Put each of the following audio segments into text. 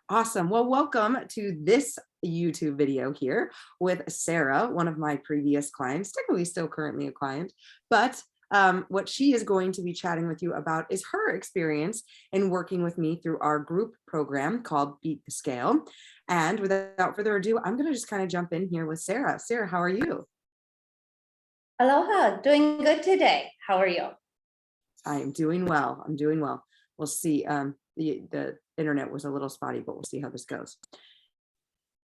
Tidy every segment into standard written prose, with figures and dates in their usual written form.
Awesome. Well, welcome to this YouTube video here with Sarah, one of my previous clients, technically still currently a client, but what she is going to be chatting with you about is her experience in working with me through our group program called Beat the Scale. And without further ado, I'm going to just kind of jump in here with Sarah. Sarah, how are you? Aloha, doing good today. How are you? I am doing well. I'm doing well. We'll see. The internet was a little spotty, but we'll see how this goes.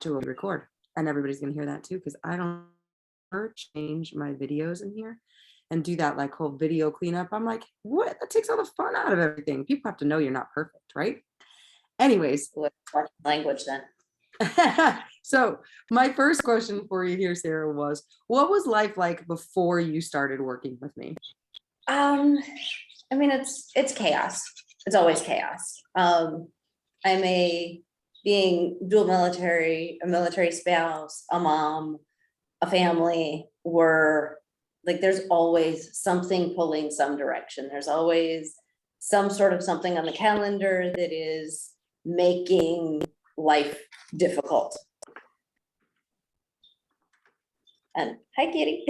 To record, and everybody's gonna hear that too, because I don't ever change my videos in here and do that like whole video cleanup. I'm like, what? That takes all the fun out of everything. People have to know you're not perfect, right? Anyways, Language then. so my first question for you here, Sarah, was what was life like before you started working with me? I mean, it's chaos. It's always chaos. Being dual military, a military spouse, a mom, a family, there's always something pulling some direction. There's always some sort of something on the calendar that is making life difficult. And hi, Kitty.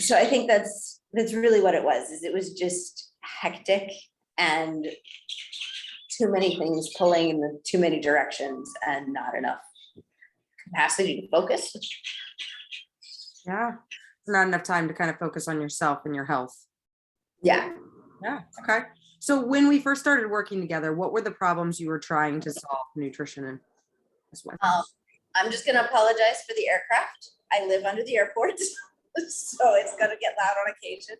So I think that's really what it was. It was just hectic and too many things pulling in too many directions and not enough capacity to focus. Yeah, not enough time to kind of focus on yourself and your health. Yeah. Okay. So when we first started working together, what were the problems you were trying to solve for nutrition and as well? I'm just gonna apologize for the aircraft. I live under the airport, so it's gonna get loud on occasion.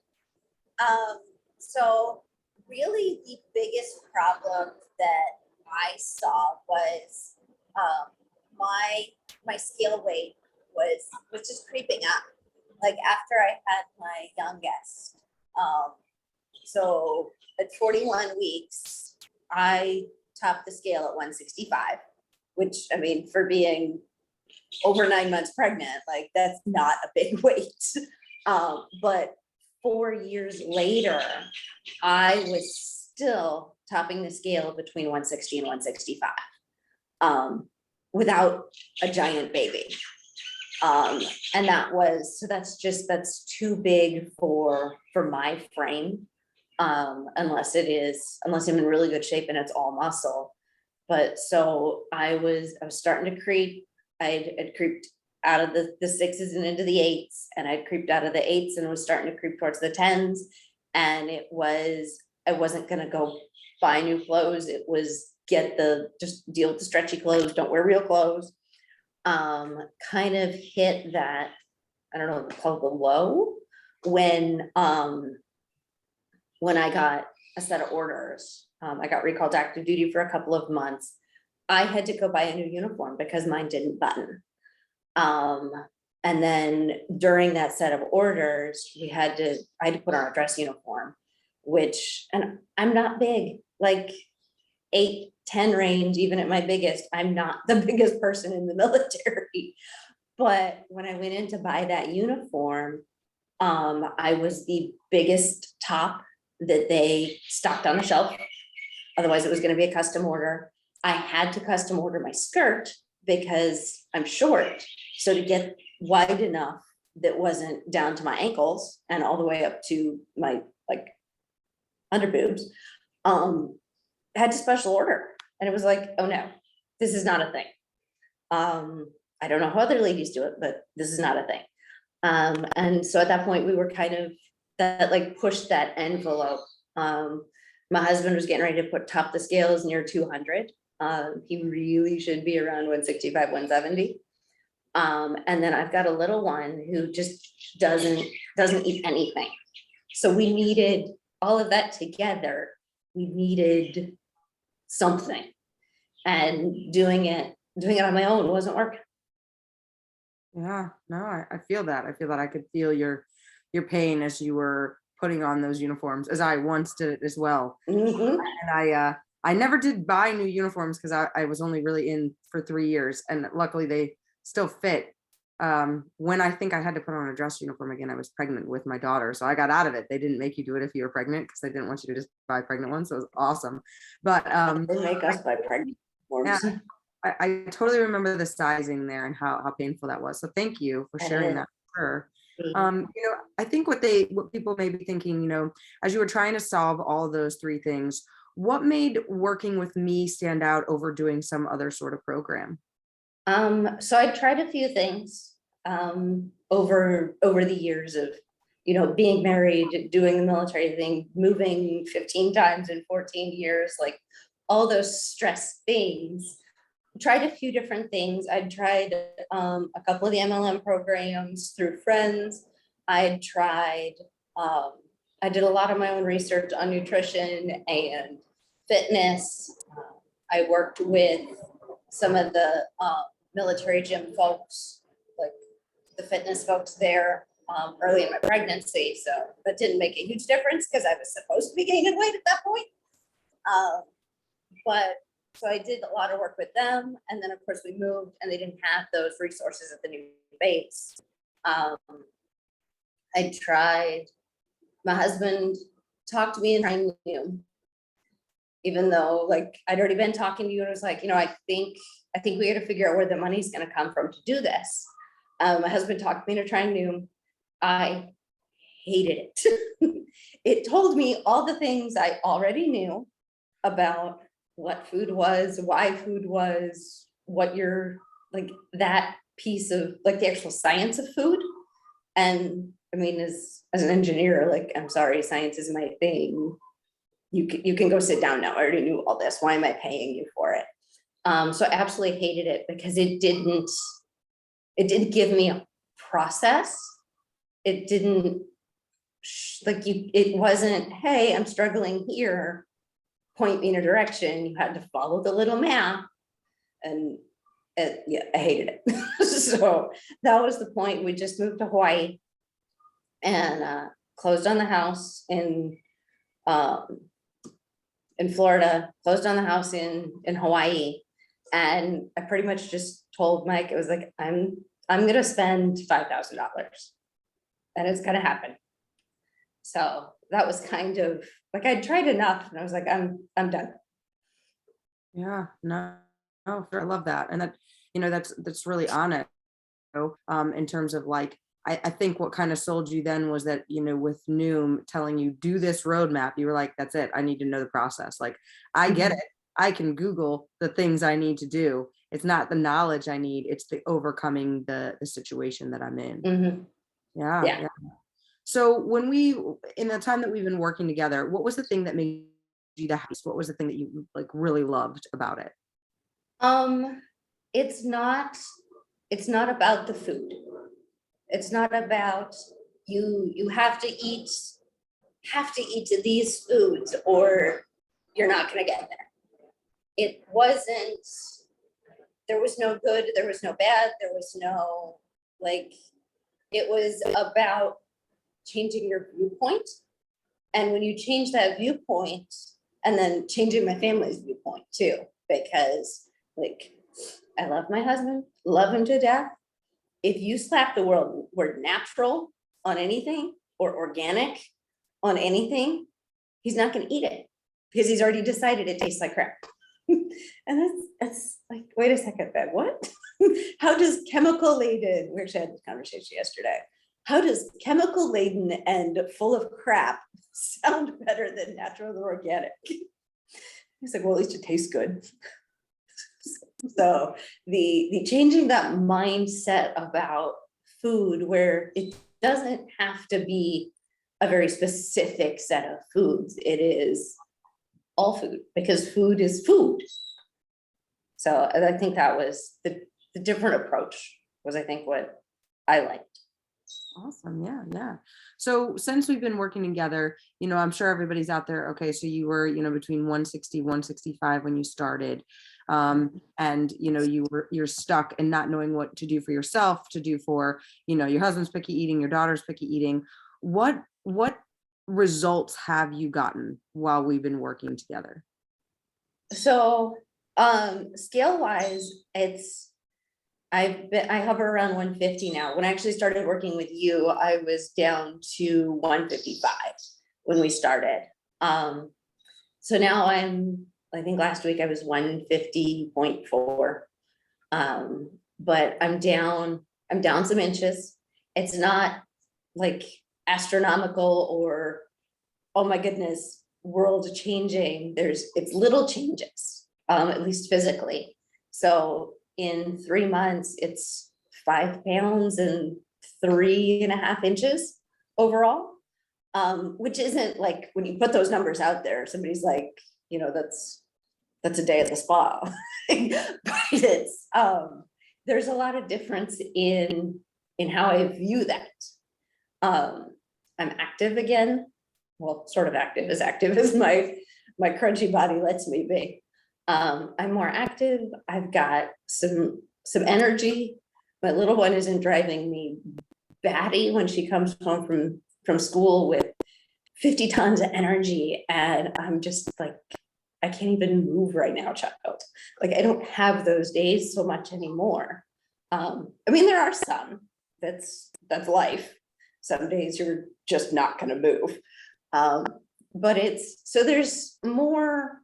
So really the biggest problem that I saw was my scale weight was just creeping up. Like after I had my youngest, so at 41 weeks, I topped the scale at 165, which I mean, for being over 9 months pregnant, like that's not a big weight. But 4 years later, I was still topping the scale between 160 and 165 without a giant baby. And that's too big for my frame. Unless I'm in really good shape and it's all muscle. But so I was starting to creep. I'd creeped out of the sixes and into the eights, and I'd creeped out of the eights and was starting to creep towards the tens. And I wasn't gonna go buy new clothes. It was just deal with the stretchy clothes, don't wear real clothes. Kind of hit that, I don't know, called the low when I got a set of orders. I got recalled to active duty for a couple of months. I had to go buy a new uniform because mine didn't button. And then during that set of orders, I had to put on a dress uniform, and I'm not big, like 8, 10 range, even at my biggest. I'm not the biggest person in the military. But when I went in to buy that uniform, I was the biggest top that they stocked on the shelf. Otherwise it was going to be a custom order. I had to custom order my skirt because I'm short. So to get wide enough that wasn't down to my ankles and all the way up to my under boobs, I had to special order. And it was like, oh no, this is not a thing. I don't know how other ladies do it, but this is not a thing. And so at that point we were kind of pushed that envelope. My husband was getting ready to top the scales near 200. He really should be around 165, 170. And then I've got a little one who just doesn't eat anything. So we needed all of that together. We needed something, and doing it on my own wasn't working. Yeah, no, I feel that. I could feel your pain as you were putting on those uniforms, as I once did it as well. Mm-hmm. And I never did buy new uniforms because I was only really in for 3 years, and luckily they still fit. when I think I had to put on a dress uniform again, I was pregnant with my daughter. So I got out of it. They didn't make you do it if you were pregnant because they didn't want you to just buy pregnant ones. So it was awesome. But They make us buy pregnant yeah, forms. I totally remember the sizing there and how painful that was. So thank you for sharing that. Sure. I think what people may be thinking, as you were trying to solve all those three things, what made working with me stand out over doing some other sort of program? So I tried a few things over the years of, being married, doing the military thing, moving 15 times in 14 years, like all those stress things. Tried a few different things. I tried a couple of the MLM programs through friends. I did a lot of my own research on nutrition and fitness. I worked with some of the military gym folks, like the fitness folks there early in my pregnancy. So that didn't make a huge difference because I was supposed to be gaining weight at that point. But so I did a lot of work with them. And then of course we moved and they didn't have those resources at the new base. I tried, my husband talked to me and I knew, even though like I'd already been talking to you and it was like, I think we got to figure out where the money's going to come from to do this. My husband talked me into trying new. I hated it. It told me all the things I already knew about what food was, why food was, what you're like, that piece of like the actual science of food. And I mean, as an engineer, like, I'm sorry, science is my thing. You can go sit down now. I already knew all this. Why am I paying you for it? So I absolutely hated it because it didn't give me a process. It didn't it wasn't, hey, I'm struggling here, point me in a direction. You had to follow the little map. And yeah, I hated it. So that was the point. We just moved to Hawaii and closed on the house in Florida, closed on the house in Hawaii. And I pretty much just told Mike, it was like, I'm going to spend $5,000 and it's going to happen. So that was kind of like, I tried enough and I was like, I'm done. Yeah, no, I love that. And that, that's really honest, in terms of like, I think what kind of sold you then was that, with Noom telling you do this roadmap, you were like, that's it. I need to know the process. Like, I get it. I can Google the things I need to do. It's not the knowledge I need. It's the overcoming the situation that I'm in. Mm-hmm. Yeah. So in the time that we've been working together, what was the thing that made you the happiest? What was the thing that you like really loved about it? It's not about the food. It's not about you have to eat these foods or you're not going to get there. It wasn't, there was no good, there was no bad, there was no, like, it was about changing your viewpoint. And when you change that viewpoint, and then changing my family's viewpoint too, because like, I love my husband, love him to death. If you slap the word natural on anything or organic on anything, he's not going to eat it because he's already decided it tastes like crap. And that's like, wait a second, Ben, what? How does chemical laden, we actually had this conversation yesterday. How does chemical laden and full of crap sound better than natural or organic? He's like, well, at least it tastes good. So the changing that mindset about food where it doesn't have to be a very specific set of foods. It is all food because food is food. So I think that was the different approach was, I think, what I liked. Awesome. Yeah. So since we've been working together, I'm sure everybody's out there. Okay. So you were, between 160, 165 when you started. And you're stuck and not knowing what to do for yourself, to do for, your husband's picky eating, your daughter's picky eating. What results have you gotten while we've been working together? So scale wise, it's I hover around 150 now. When I actually started working with you, I was down to 155 when we started. So now I think last week I was 150.4. But I'm down some inches. It's not like astronomical or, oh my goodness, world changing. It's little changes, at least physically. So in 3 months, it's 5 pounds and 3.5 inches overall. Which isn't like, when you put those numbers out there, somebody's like, that's a day at the spa. But it's, there's a lot of difference in how I view that. I'm active again. Well, sort of active as my crunchy body lets me be. I'm more active. I've got some energy. My little one isn't driving me batty when she comes home from school with 50 tons of energy, and I'm just like, I can't even move right now, child. Like, I don't have those days so much anymore. I mean, there are some. That's life. Some days you're just not going to move. But there's more,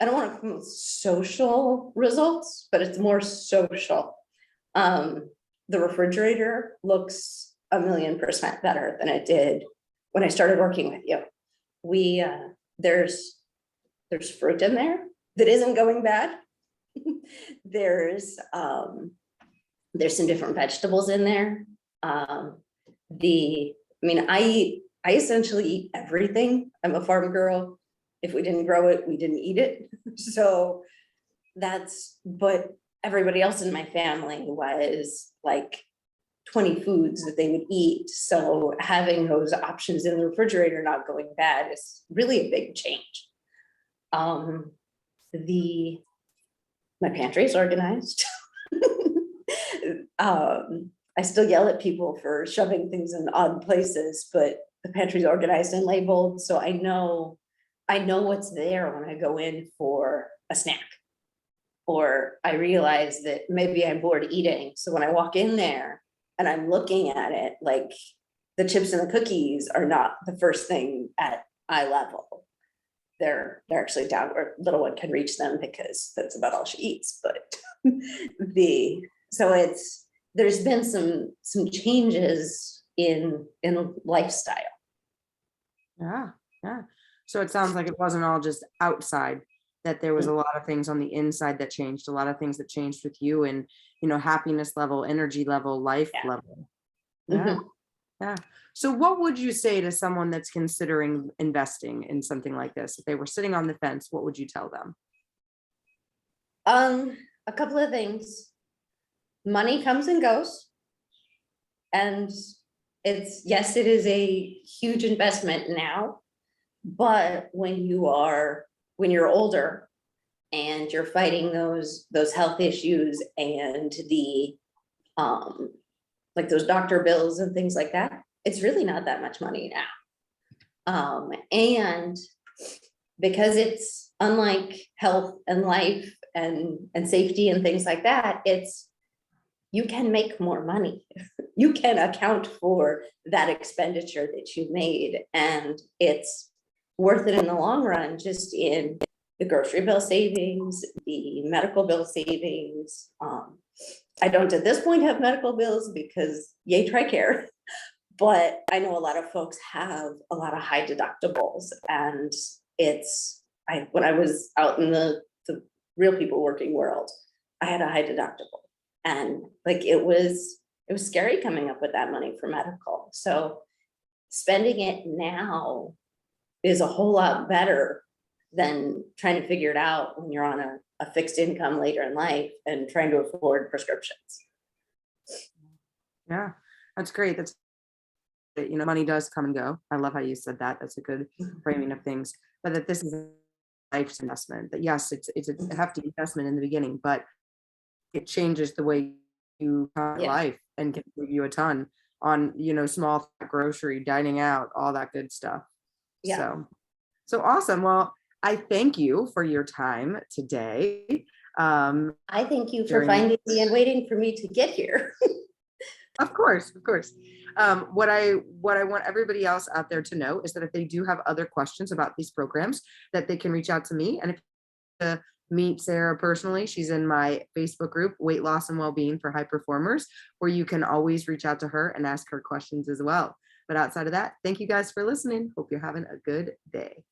I don't want to call it social results, but it's more social. The refrigerator looks 1,000,000% better than it did when I started working with you. There's fruit in there that isn't going bad. There's some different vegetables in there. I essentially eat everything. I'm a farm girl. If we didn't grow it, we didn't eat it. So but everybody else in my family was like 20 foods that they would eat. So having those options in the refrigerator not going bad is really a big change. My pantry is organized. I still yell at people for shoving things in odd places, but the pantry's organized and labeled, so I know what's there when I go in for a snack. Or I realize that maybe I'm bored eating, so when I walk in there and I'm looking at it, like the chips and the cookies are not the first thing at eye level. They're actually down where little one can reach them because that's about all she eats. But there's been some changes in lifestyle. Yeah. So it sounds like it wasn't all just outside, that there was a lot of things on the inside that changed, a lot of things that changed with you, and happiness level, energy level, life level. Yeah. Yeah. So what would you say to someone that's considering investing in something like this? If they were sitting on the fence, what would you tell them? A couple of things. Money comes and goes. And it is a huge investment now, but when you're older and you're fighting those health issues and like those doctor bills and things like that, it's really not that much money now. And because it's unlike health and life and safety and things like that, you can make more money. You can account for that expenditure that you made, and it's worth it in the long run, just in the grocery bill savings, the medical bill savings. I don't at this point have medical bills because yay, TRICARE, but I know a lot of folks have a lot of high deductibles, and when I was out in the real people working world, I had a high deductible. And like, it was scary coming up with that money for medical. So spending it now is a whole lot better than trying to figure it out when you're on a fixed income later in life and trying to afford prescriptions. Yeah, that's great. Money does come and go. I love how you said that. That's a good framing of things. But that this is a life investment. That yes, it's a hefty investment in the beginning, but it changes the way you have life and can give you a ton on, small grocery, dining out, all that good stuff. Yeah. So awesome. Well, I thank you for your time today. I thank you for During- finding me and waiting for me to get here. Of course, of course. What I want everybody else out there to know is that if they do have other questions about these programs, that they can reach out to me. And if to meet Sarah personally, she's in my Facebook group, Weight Loss and Wellbeing for High Performers, where you can always reach out to her and ask her questions as well. But outside of that, thank you guys for listening. Hope you're having a good day.